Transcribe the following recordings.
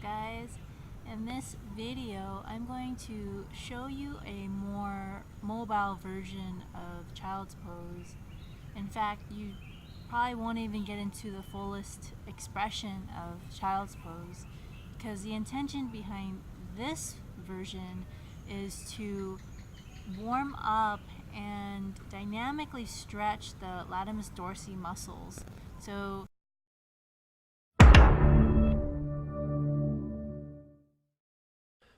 guys? In this video, I'm going to show you a more mobile version of child's pose. In fact, you probably won't even get into the fullest expression of child's pose because the intention behind this version is to warm up and dynamically stretch the latimus dorsi muscles. So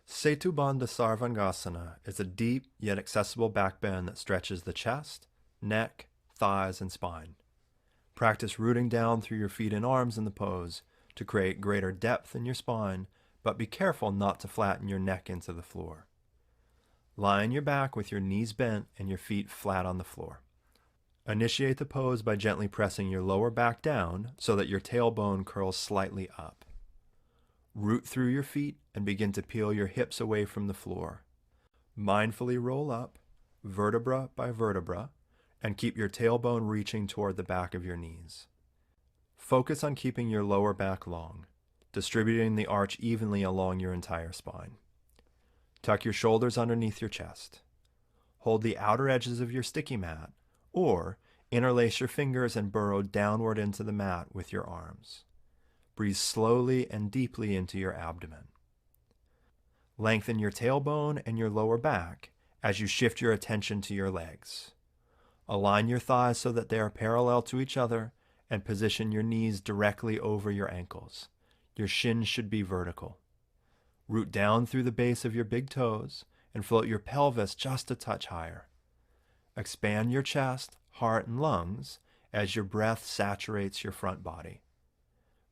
Setubandha Sarvangasana is a deep yet accessible back bend that stretches the chest, neck, thighs, and spine. Practice rooting down through your feet and arms in the pose to create greater depth in your spine, but be careful not to flatten your neck into the floor. Lie on your back with your knees bent and your feet flat on the floor. Initiate the pose by gently pressing your lower back down so that your tailbone curls slightly up. Root through your feet and begin to peel your hips away from the floor. Mindfully roll up, vertebra by vertebra, and keep your tailbone reaching toward the back of your knees. Focus on keeping your lower back long, distributing the arch evenly along your entire spine. Tuck your shoulders underneath your chest. Hold the outer edges of your sticky mat, or interlace your fingers and burrow downward into the mat with your arms. Breathe slowly and deeply into your abdomen. Lengthen your tailbone and your lower back as you shift your attention to your legs. Align your thighs so that they are parallel to each other and position your knees directly over your ankles. Your shins should be vertical. Root down through the base of your big toes and float your pelvis just a touch higher. Expand your chest, heart, and lungs as your breath saturates your front body.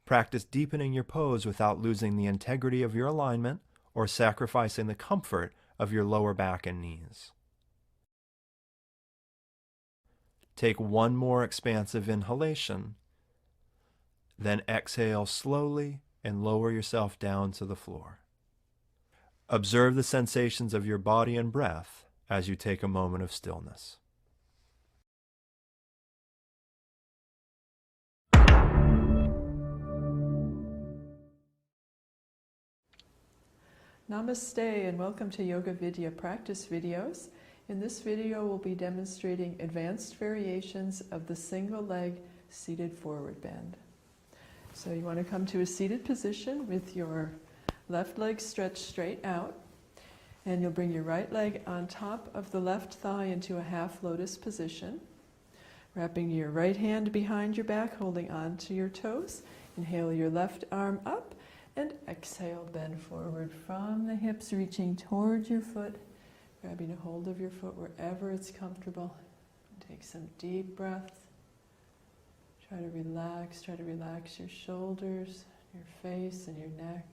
Practice deepening your pose without losing the integrity of your alignment or sacrificing the comfort of your lower back and knees. Take one more expansive inhalation, then exhale slowly and lower yourself down to the floor. Observe the sensations of your body and breath as you take a moment of stillness. Namaste and welcome to Yoga Vidya practice videos. In this video we'll be demonstrating advanced variations of the single leg seated forward bend. So you want to come to a seated position with your left leg stretched straight out, and you'll bring your right leg on top of the left thigh into a half lotus position. Wrapping your right hand behind your back, holding on to your toes. Inhale your left arm up. And exhale, bend forward from the hips, reaching towards your foot, grabbing a hold of your foot wherever it's comfortable. Take some deep breaths. Try to relax your shoulders, your face, and your neck.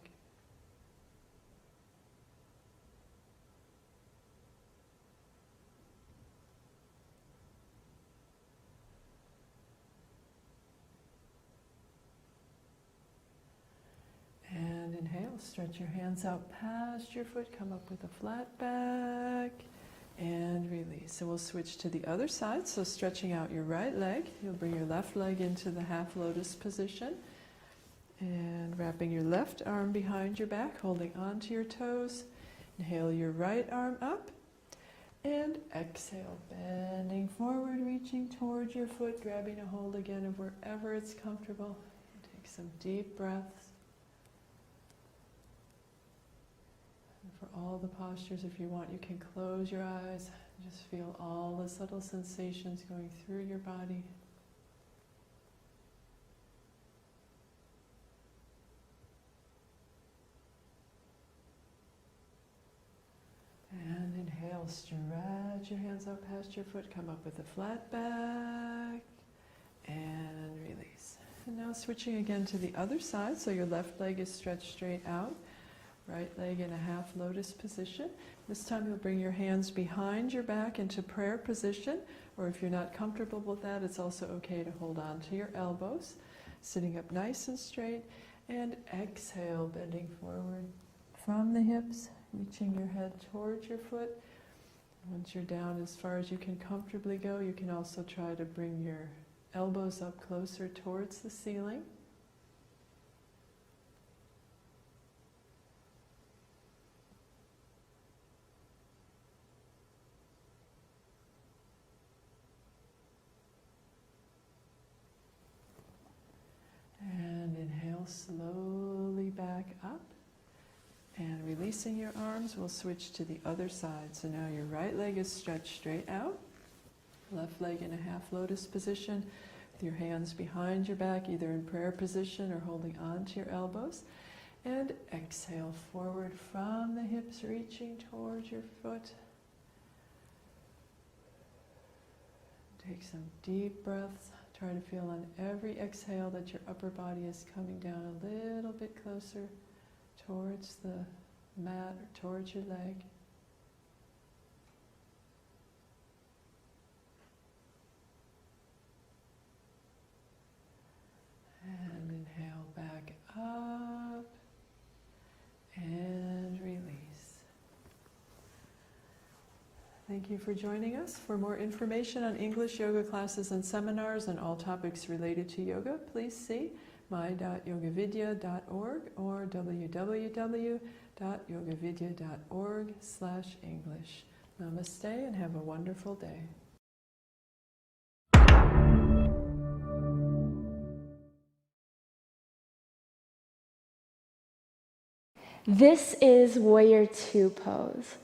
And inhale, stretch your hands out past your foot, come up with a flat back, and release. So we'll switch to the other side. So stretching out your right leg, you'll bring your left leg into the half lotus position, and wrapping your left arm behind your back, holding onto your toes. Inhale your right arm up, and exhale, bending forward, reaching towards your foot, grabbing a hold again of wherever it's comfortable. Take some deep breaths. For all the postures, if you want, you can close your eyes. Just feel all the subtle sensations going through your body. And inhale, stretch your hands out past your foot, come up with a flat back, and release. And now switching again to the other side, so your left leg is stretched straight out. Right leg in a half lotus position. This time you'll bring your hands behind your back into prayer position, or if you're not comfortable with that, it's also okay to hold on to your elbows. Sitting up nice and straight, and exhale, bending forward from the hips, reaching your head towards your foot. Once you're down as far as you can comfortably go, you can also try to bring your elbows up closer towards the ceiling. releasing your arms, we'll switch to the other side. So now your right leg is stretched straight out, left leg in a half lotus position, with your hands behind your back, either in prayer position or holding on to your elbows. And exhale forward from the hips, reaching towards your foot. Take some deep breaths. Try to feel on every exhale that your upper body is coming down a little bit closer towards the mat or towards your leg. And inhale back up and release. Thank you for joining us. For more information on English yoga classes and seminars and all topics related to yoga, please see my.yogavidya.org or www.yogavidya.org/English. Namaste and have a wonderful day. This is Warrior Two pose.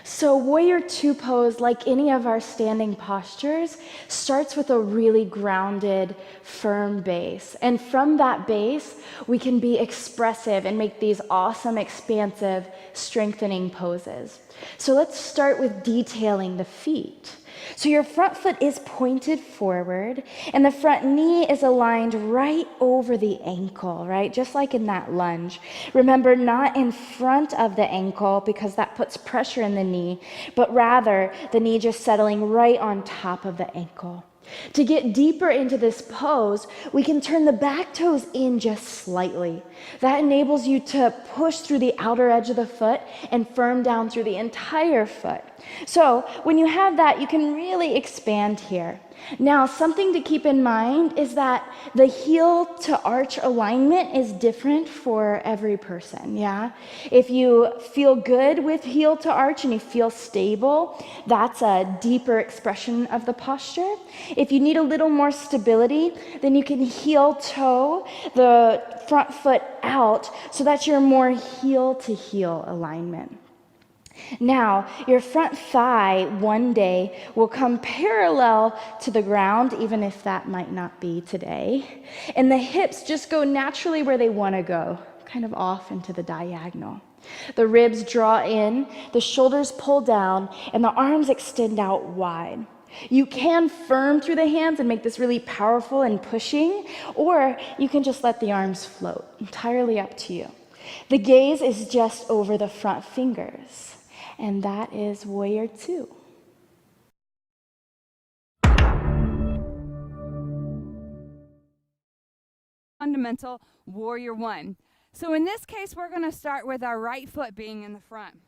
So Warrior Two pose, like any of our standing postures, starts with a really grounded, firm base. And from that base, we can be expressive and make these awesome, expansive, strengthening poses. So let's start with detailing the feet. So your front foot is pointed forward and the front knee is aligned right over the ankle, right? Just like in that lunge. Remember, not in front of the ankle because that puts pressure in the knee, but rather the knee just settling right on top of the ankle. To get deeper into this pose, we can turn the back toes in just slightly. That enables you to push through the outer edge of the foot and firm down through the entire foot. So when you have that, you can really expand here. Now, something to keep in mind is that the heel to arch alignment is different for every person, yeah? If you feel good with heel to arch and you feel stable, that's a deeper expression of the posture. If you need a little more stability, then you can heel toe the front foot out so that you're more heel to heel alignment. Now, your front thigh one day will come parallel to the ground, even if that might not be today. And the hips just go naturally where they want to go, kind of off into the diagonal. The ribs draw in, the shoulders pull down, and the arms extend out wide. You can firm through the hands and make this really powerful and pushing, or you can just let the arms float. Entirely up to you. The gaze is just over the front fingers. And that is Warrior Two. Fundamental Warrior One. So in this case, we're going to start with our right foot being in the front.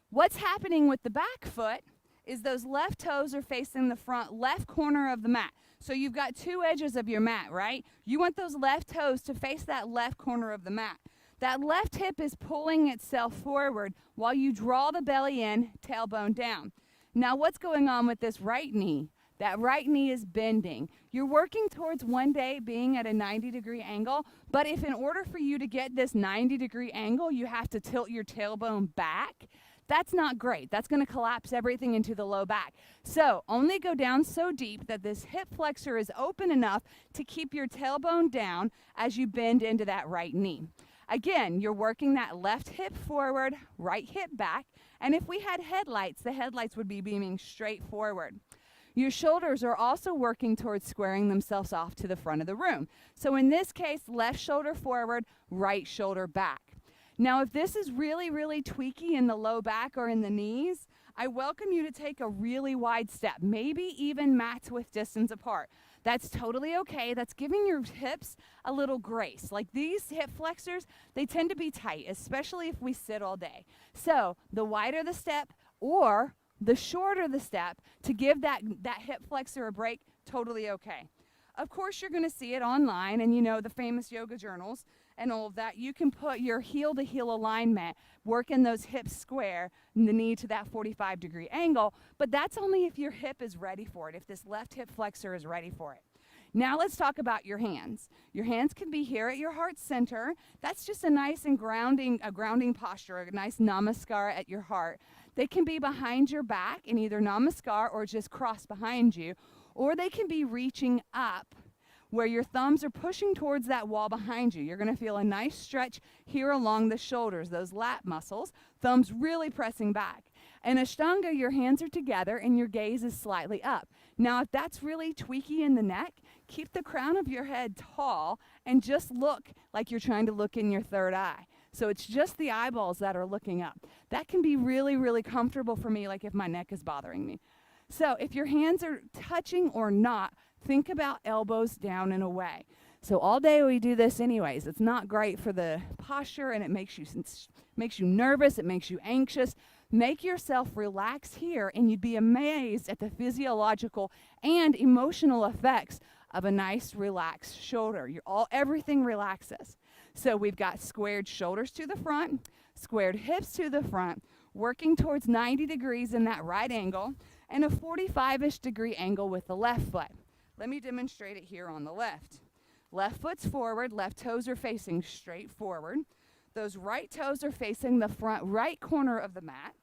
What's happening with the back foot is those left toes are facing the front left corner of the mat. So you've got two edges of your mat, right? You want those left toes to face that left corner of the mat. That left hip is pulling itself forward while you draw the belly in, tailbone down. Now what's going on with this right knee? That right knee is bending. You're working towards one day being at a 90-degree angle, but if in order for you to get this 90-degree angle, you have to tilt your tailbone back, that's not great. That's going to collapse everything into the low back. So only go down so deep that this hip flexor is open enough to keep your tailbone down as you bend into that right knee. Again, you're working that left hip forward, right hip back, and if we had headlights, the headlights would be beaming straight forward. Your shoulders are also working towards squaring themselves off to the front of the room. So in this case, left shoulder forward, right shoulder back. Now, if this is really, really tweaky in the low back or in the knees, I welcome you to take a really wide step, maybe even mats width distance apart. That's totally okay. That's giving your hips a little grace. Like these hip flexors, they tend to be tight, especially if we sit all day. So the wider the step or the shorter the step to give that hip flexor a break, totally okay. Of course, you're going to see it online and you know the famous yoga journals and all of that. You can put your heel to heel alignment, working those hips square and the knee to that 45-degree angle, but that's only if your hip is ready for it, if this left hip flexor is ready for it. Now let's talk about your hands. Your hands can be here at your heart center. That's just a nice and grounding posture, a nice namaskar at your heart. They can be behind your back in either namaskar or just crossed behind you, or they can be reaching up where your thumbs are pushing towards that wall behind you. You're going to feel a nice stretch here along the shoulders, those lat muscles, thumbs really pressing back. In Ashtanga, your hands are together and your gaze is slightly up. Now, if that's really tweaky in the neck, keep the crown of your head tall and just look like you're trying to look in your third eye. So it's just the eyeballs that are looking up. That can be really, really comfortable for me, like if my neck is bothering me. So if your hands are touching or not, think about elbows down and away. So all day we do this anyways. It's not great for the posture, and it makes you nervous, it makes you anxious. Make yourself relax here, and you'd be amazed at the physiological and emotional effects of a nice relaxed shoulder. Everything relaxes. So we've got squared shoulders to the front, squared hips to the front, working towards 90 degrees in that right angle, and a 45-ish degree angle with the left foot. Let me demonstrate it here on the left. Left foot's forward, left toes are facing straight forward. Those right toes are facing the front right corner of the mat.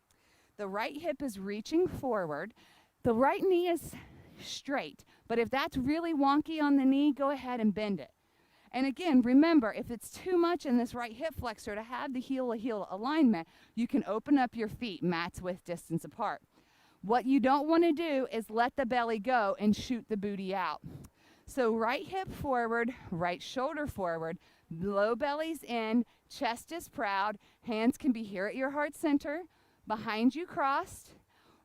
The right hip is reaching forward. The right knee is straight, but if that's really wonky on the knee, go ahead and bend it. And again, remember, if it's too much in this right hip flexor to have the heel-to-heel alignment, you can open up your feet, mats width distance apart. What you don't want to do is let the belly go and shoot the booty out. So right hip forward, right shoulder forward, low belly's in, chest is proud, hands can be here at your heart center, behind you crossed,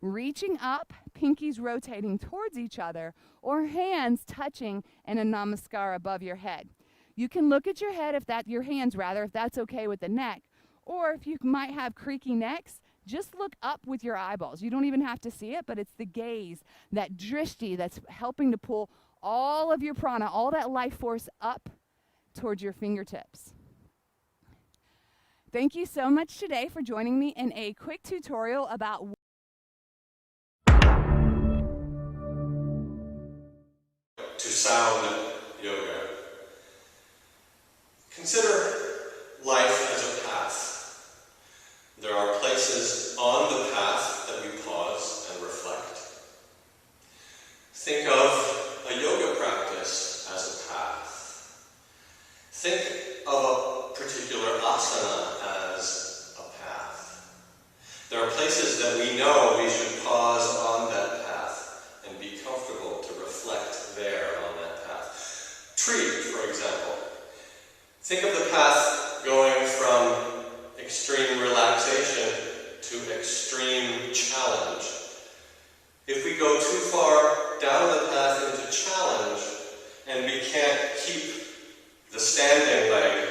reaching up, pinkies rotating towards each other, or hands touching in a namaskar above your head. You can look at your head, if that's okay with the neck, or if you might have creaky necks, just look up with your eyeballs. You don't even have to see it, but it's the gaze, that drishti that's helping to pull all of your prana, all that life force up towards your fingertips. Thank you so much today for joining me in a quick tutorial about to sound yoga. Consider life as a path. There are places on the path that we pause and reflect. Think of a yoga practice as a path. Think of a particular asana as a path. There are places that we know we should pause on that path and be comfortable to reflect there on that path. Tree, for example. Think of the path going from extreme relaxation to extreme challenge. If we go too far down the path into challenge and we can't keep the standing leg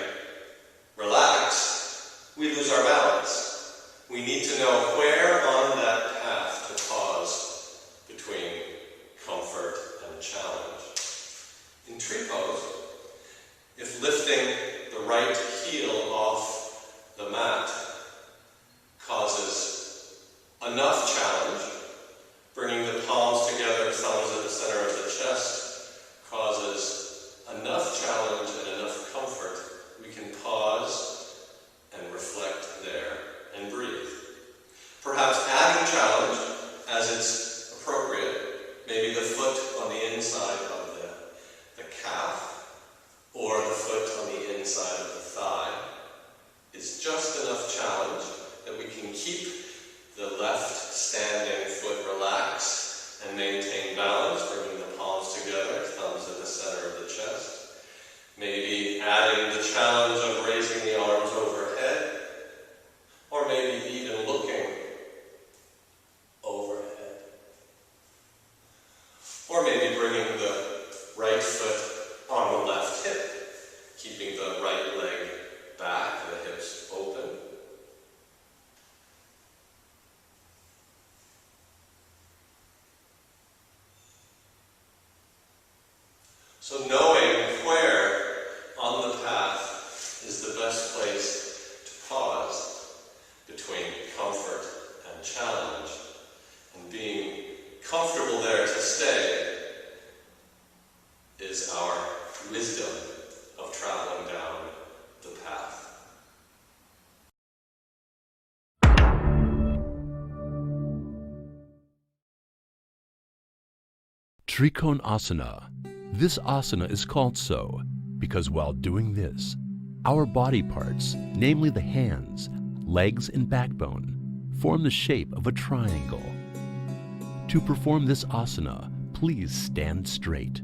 relaxed, we lose our balance. We need to know where on that path to pause between comfort and challenge. In tree pose, if lifting the right heel off the mat causes enough challenge, bringing the palms together, thumbs at the center of the chest, causes enough challenge and enough comfort, we can pause and reflect there and breathe. Perhaps adding challenge as it's appropriate, maybe the foot on the inside of the calf, or the foot on the inside of the thigh, is just enough challenge that we can keep the left standing foot relaxed and maintain balance, bringing the palms together, thumbs at the center of the chest. Maybe adding the challenge of raising the arms overhead, or maybe even looking overhead. Or maybe bringing the right foot on the left hip, keeping the right leg back, the hips open. So knowing where on the path is the best place to pause between comfort and challenge, and being comfortable there to stay is Trikonasana. This asana is called so because while doing this, our body parts, namely the hands, legs, and backbone, form the shape of a triangle. To perform this asana, please stand straight.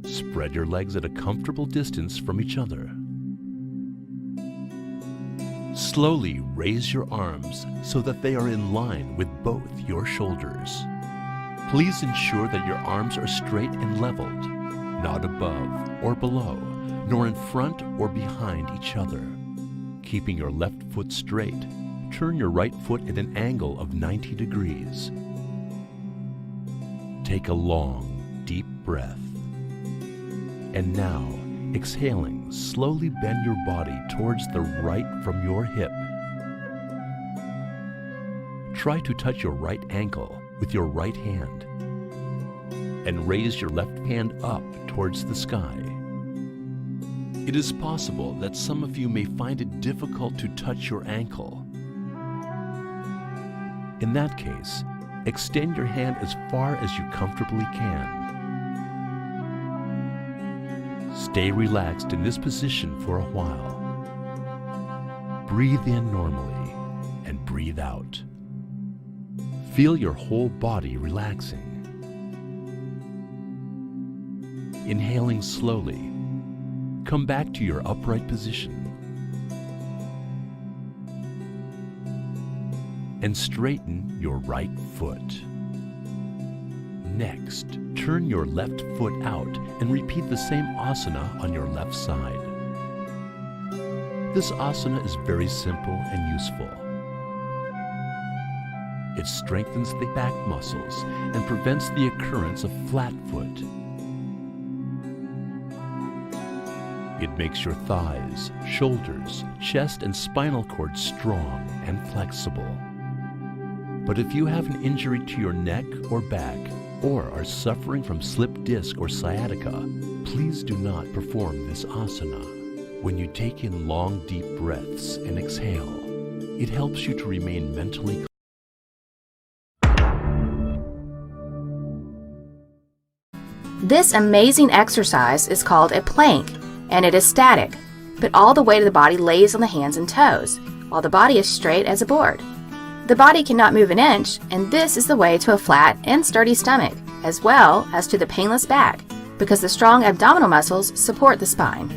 Spread your legs at a comfortable distance from each other. Slowly raise your arms so that they are in line with both your shoulders. Please ensure that your arms are straight and leveled, not above or below, nor in front or behind each other. Keeping your left foot straight, turn your right foot at an angle of 90 degrees. Take a long, deep breath. And now, exhaling, slowly bend your body towards the right from your hip. Try to touch your right ankle with your right hand and raise your left hand up towards the sky. It is possible that some of you may find it difficult to touch your ankle. In that case, extend your hand as far as you comfortably can. Stay relaxed in this position for a while. Breathe in normally and breathe out. Feel your whole body relaxing. Inhaling slowly, come back to your upright position and straighten your right foot. Next, turn your left foot out and repeat the same asana on your left side. This asana is very simple and useful. It strengthens the back muscles and prevents the occurrence of flat foot. It makes your thighs, shoulders, chest, and spinal cord strong and flexible. But if you have an injury to your neck or back, or are suffering from slip disc or sciatica, please do not perform this asana. When you take in long, deep breaths and exhale, it helps you to remain mentally This amazing exercise is called a plank, and it is static, but all the weight of the body lays on the hands and toes, while the body is straight as a board. The body cannot move an inch, and this is the way to a flat and sturdy stomach, as well as to the painless back, because the strong abdominal muscles support the spine.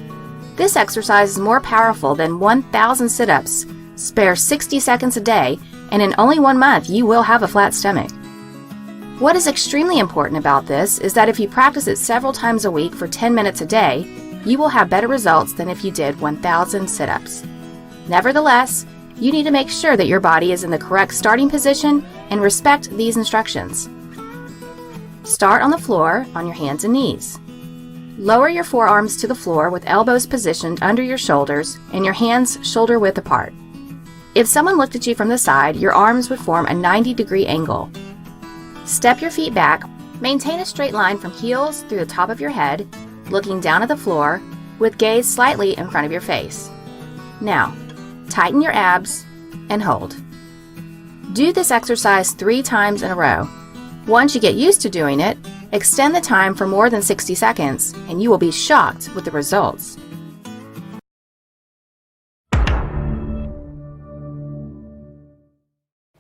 This exercise is more powerful than 1,000 sit-ups. Spare 60 seconds a day, and in only 1 month you will have a flat stomach. What is extremely important about this is that if you practice it several times a week for 10 minutes a day, you will have better results than if you did 1,000 sit-ups. Nevertheless, you need to make sure that your body is in the correct starting position and respect these instructions. Start on the floor on your hands and knees. Lower your forearms to the floor with elbows positioned under your shoulders and your hands shoulder width apart. If someone looked at you from the side, your arms would form a 90-degree angle. Step your feet back. Maintain a straight line from heels through the top of your head, looking down at the floor with gaze slightly in front of your face. Now, tighten your abs and hold. Do this exercise 3 times in a row. Once you get used to doing it, extend the time for more than 60 seconds, and you will be shocked with the results.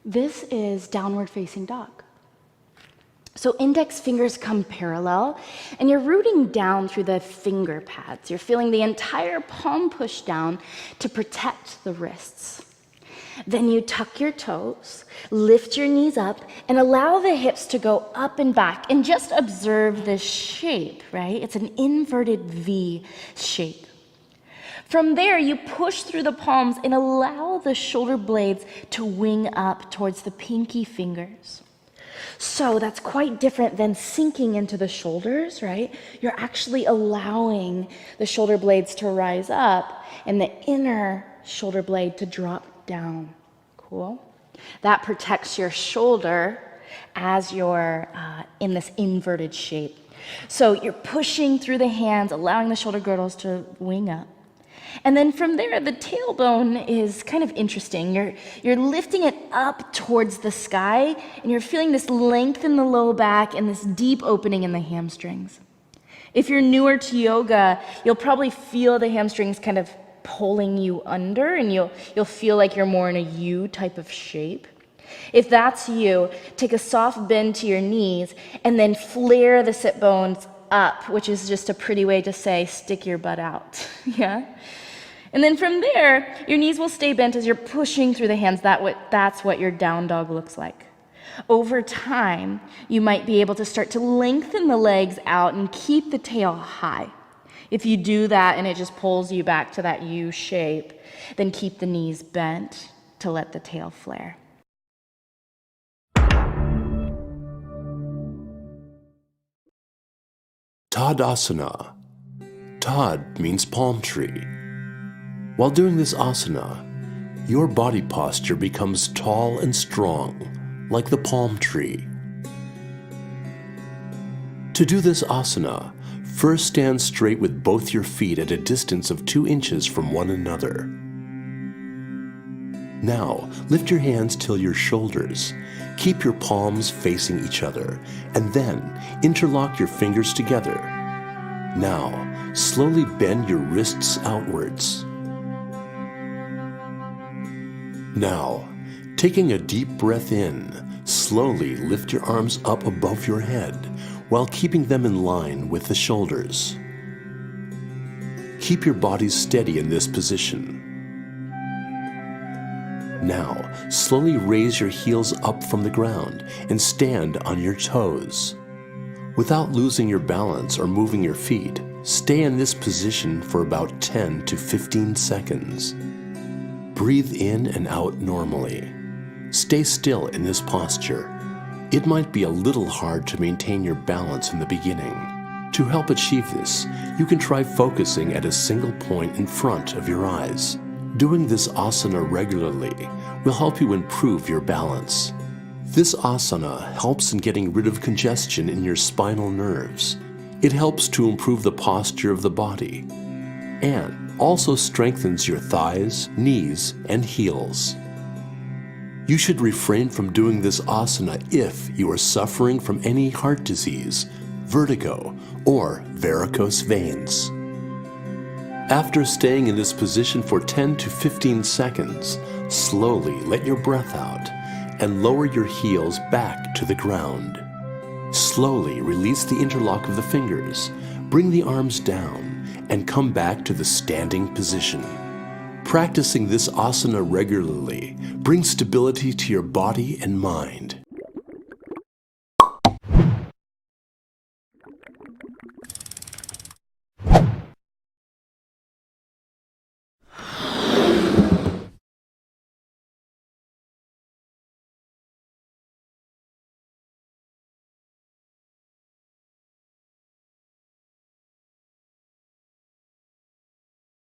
This is downward facing dog. So index fingers come parallel, and you're rooting down through the finger pads. You're feeling the entire palm push down to protect the wrists. Then you tuck your toes, lift your knees up, and allow the hips to go up and back. And just observe this shape, right? It's an inverted V shape. From there, you push through the palms and allow the shoulder blades to wing up towards the pinky fingers. So that's quite different than sinking into the shoulders, right? You're actually allowing the shoulder blades to rise up and the inner shoulder blade to drop down. Cool? That protects your shoulder as you're in this inverted shape. So you're pushing through the hands, allowing the shoulder girdles to wing up. And then from there, the tailbone is kind of interesting. You're lifting it up towards the sky, and you're feeling this length in the low back and this deep opening in the hamstrings. If you're newer to yoga, you'll probably feel the hamstrings kind of pulling you under, and you'll feel like you're more in a U type of shape. If that's you, take a soft bend to your knees and then flare the sit bones up, which is just a pretty way to say stick your butt out. Yeah? And then from there, your knees will stay bent as you're pushing through the hands. That's what your down dog looks like. Over time, you might be able to start to lengthen the legs out and keep the tail high. If you do that and it just pulls you back to that U shape, then keep the knees bent to let the tail flare. Tadasana. Tad means palm tree. While doing this asana, your body posture becomes tall and strong, like the palm tree. To do this asana, first stand straight with both your feet at a distance of 2 inches from one another. Now, lift your hands till your shoulders. Keep your palms facing each other, and then interlock your fingers together. Now, slowly bend your wrists outwards. Now, taking a deep breath in, slowly lift your arms up above your head while keeping them in line with the shoulders. Keep your body steady in this position. Now, slowly raise your heels up from the ground and stand on your toes. Without losing your balance or moving your feet, stay in this position for about 10 to 15 seconds. Breathe in and out normally. Stay still in this posture. It might be a little hard to maintain your balance in the beginning. To help achieve this, you can try focusing at a single point in front of your eyes. Doing this asana regularly will help you improve your balance. This asana helps in getting rid of congestion in your spinal nerves. It helps to improve the posture of the body and also strengthens your thighs, knees, and heels. You should refrain from doing this asana if you are suffering from any heart disease, vertigo, or varicose veins. After staying in this position for 10 to 15 seconds, slowly let your breath out and lower your heels back to the ground. Slowly release the interlock of the fingers, bring the arms down, and come back to the standing position. Practicing this asana regularly brings stability to your body and mind.